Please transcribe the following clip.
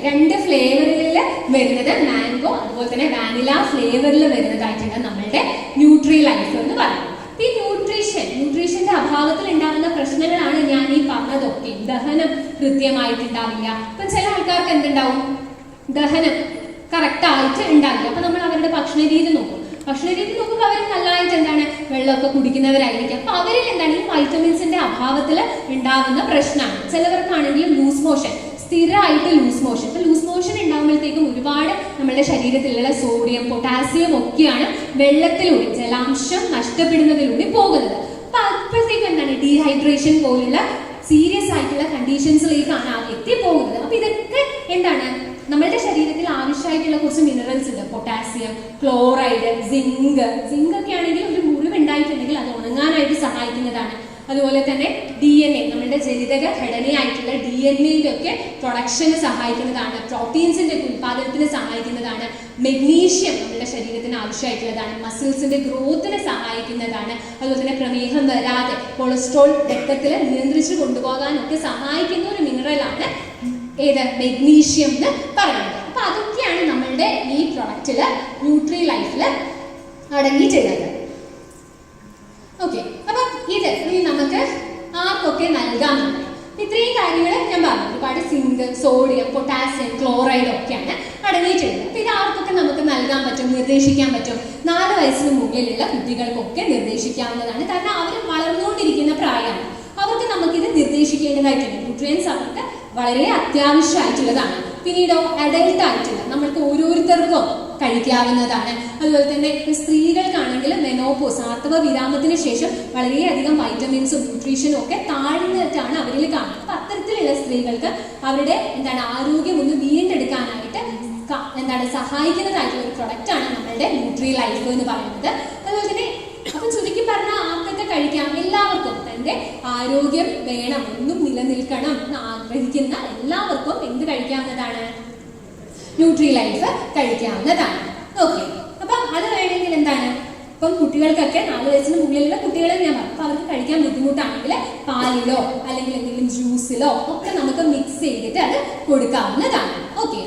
2 ഫ്ലേവറിൽ വരുന്നത് മാംഗോ, അതുപോലെ തന്നെ വാനില ഫ്ലേവറിൽ വരുന്നതായിട്ടാണ് നമ്മളുടെ ന്യൂട്രി ലൈഫ് എന്ന് പറയുന്നത്. ഈ ന്യൂട്രീഷന്റെ അഭാവത്തിൽ ഉണ്ടാകുന്ന പ്രശ്നങ്ങളാണ് ഞാൻ ഈ പറഞ്ഞതൊക്കെ. ദഹനം കൃത്യമായിട്ടുണ്ടാവില്ല. ഇപ്പൊ ചില ആൾക്കാർക്ക് എന്തുണ്ടാവും, ദഹനം കറക്റ്റ് ആയിട്ട് ഉണ്ടാവില്ല. അപ്പൊ നമ്മൾ അവരുടെ ഭക്ഷണ രീതി നോക്കുമ്പോൾ അവർ നല്ലതായിട്ട് എന്താണ് വെള്ളമൊക്കെ കുടിക്കുന്നവരായിരിക്കും. അപ്പൊ അവരിൽ എന്താണ് ഈ വൈറ്റമിൻസിന്റെ അഭാവത്തിൽ ഉണ്ടാകുന്ന പ്രശ്നമാണ്. ചിലവർക്കാണെങ്കിൽ ലൂസ് മോഷൻ, സ്ഥിരമായിട്ട് ലൂസ് മോഷൻ. ഇപ്പൊ ലൂസ് മോഷൻ ഉണ്ടാകുമ്പോഴത്തേക്കും ഒരുപാട് നമ്മുടെ ശരീരത്തിലുള്ള സോഡിയം, പൊട്ടാസ്യം ഒക്കെയാണ് വെള്ളത്തിലൂടെ, ജലാംശം നഷ്ടപ്പെടുന്നതിലൂടെ പോകുന്നത്. അപ്പൊ അപ്പോഴത്തേക്കും എന്താണ് ഡീഹൈഡ്രേഷൻ പോലുള്ള സീരിയസ് ആയിട്ടുള്ള കണ്ടീഷൻസിലേക്കാണ് ആ വ്യക്തി പോകുന്നത്. അപ്പൊ ഇതൊക്കെ എന്താണ് നമ്മളുടെ ശരീരത്തിൽ ആവശ്യമായിട്ടുള്ള കുറച്ച് മിനറൽസ് ഉണ്ട്. പൊട്ടാസ്യം, ക്ലോറൈഡ്, സിങ്ക് ഒക്കെ ആണെങ്കിൽ ഒരു മുറിവ് ഉണ്ടായിട്ടുണ്ടെങ്കിൽ അത് ഉണങ്ങാനായിട്ട് സഹായിക്കുന്നതാണ്. അതുപോലെ തന്നെ DNA, നമ്മുടെ ജനിതക ഘടനയായിട്ടുള്ള DNA ഒക്കെ പ്രൊഡക്ഷന് സഹായിക്കുന്നതാണ്. പ്രോട്ടീൻസിന്റെ ഉത്പാദനത്തിന് സഹായിക്കുന്നതാണ്. മെഗ്നീഷ്യം നമ്മുടെ ശരീരത്തിന് ആവശ്യമായിട്ടുള്ളതാണ്. മസിൽസിന്റെ ഗ്രോത്തിന് സഹായിക്കുന്നതാണ്. അതുപോലെ തന്നെ പ്രമേഹം വരാതെ കൊളസ്ട്രോൾ രക്തത്തിൽ നിയന്ത്രിച്ചു കൊണ്ടുപോകാനൊക്കെ സഹായിക്കുന്ന ഒരു മിനറലാണ് ഏത് മെഗ്നീഷ്യം എന്ന് പറയുന്നത്. അപ്പൊ അതൊക്കെയാണ് നമ്മളുടെ ഈ പ്രൊഡക്റ്റില് ന്യൂട്രി ലൈഫിൽ അടങ്ങിയിട്ടുള്ളത്. ഓക്കെ, അപ്പൊ ഇത് ഇനി നമുക്ക് ആർക്കൊക്കെ നൽകാമെന്ന് ഇത്രയും കാര്യങ്ങൾ ഞാൻ പറഞ്ഞു. ഒരുപാട് സിങ്ക്, സോഡിയം, പൊട്ടാസ്യം, ക്ലോറൈഡ് ഒക്കെയാണ് അടങ്ങിയിട്ടുള്ളത്. അപ്പൊ ഇത് ആർക്കൊക്കെ നമുക്ക് നൽകാൻ പറ്റും, നിർദ്ദേശിക്കാൻ പറ്റും? 4 വയസ്സിന് മുകളിലുള്ള കുട്ടികൾക്കൊക്കെ നിർദ്ദേശിക്കാവുന്നതാണ്. കാരണം അവർ വളർന്നുകൊണ്ടിരിക്കുന്ന പ്രായമാണ്. അവർക്ക് നമുക്കിത് നിർദ്ദേശിക്കേണ്ടതായിട്ടുണ്ട്. ന്യൂട്രിയൻസ് അവർക്ക് വളരെ അത്യാവശ്യമായിട്ടുള്ളതാണ്. പിന്നീടോ അഡൽട്ട് ആയിട്ടുള്ള നമ്മൾക്ക് ഓരോരുത്തർക്കും കഴിക്കാവുന്നതാണ്. അതുപോലെ തന്നെ സ്ത്രീകൾക്കാണെങ്കിൽ മെനോപോസ്, ആർത്തവ വിരാമത്തിന് ശേഷം വളരെയധികം വൈറ്റമിൻസും ന്യൂട്രീഷനും ഒക്കെ താഴ്ന്നിട്ടാണ് അവരിൽ കാണുന്നത്. അപ്പൊ അത്തരത്തിലുള്ള സ്ത്രീകൾക്ക് അവരുടെ എന്താണ് ആരോഗ്യം ഒന്ന് വീണ്ടെടുക്കാനായിട്ട് എന്താണ് സഹായിക്കുന്നതായിട്ടുള്ള ഒരു പ്രൊഡക്റ്റ് ആണ് നമ്മളുടെ ന്യൂട്രി ലൈഫ് എന്ന് പറയുന്നത്. അതുപോലെ തന്നെ അപ്പൊ ചുരുക്കി പറഞ്ഞാൽ ആർക്കൊക്കെ കഴിക്കാം? എല്ലാവർക്കും തന്റെ ആരോഗ്യം വേണം, ഒന്നും നിലനിൽക്കണം എന്ന് ആഗ്രഹിക്കുന്ന എല്ലാവർക്കും എന്ത് കഴിക്കാവുന്നതാണ്? ന്യൂട്രി ലൈഫ് കഴിക്കാവുന്നതാണ്. ഓക്കെ, അപ്പൊ അത് വേണമെങ്കിൽ എന്താണ്, ഇപ്പം കുട്ടികൾക്കൊക്കെ 4 വയസ്സിന് മുകളിലുള്ള കുട്ടികളെ ഞാൻ പറഞ്ഞു. അപ്പൊ അവർക്ക് കഴിക്കാൻ ബുദ്ധിമുട്ടാണെങ്കിൽ പാലിലോ അല്ലെങ്കിൽ എന്തെങ്കിലും ജ്യൂസിലോ ഒക്കെ നമുക്ക് മിക്സ് ചെയ്തിട്ട് അത് കൊടുക്കാവുന്നതാണ്. ഓക്കെ.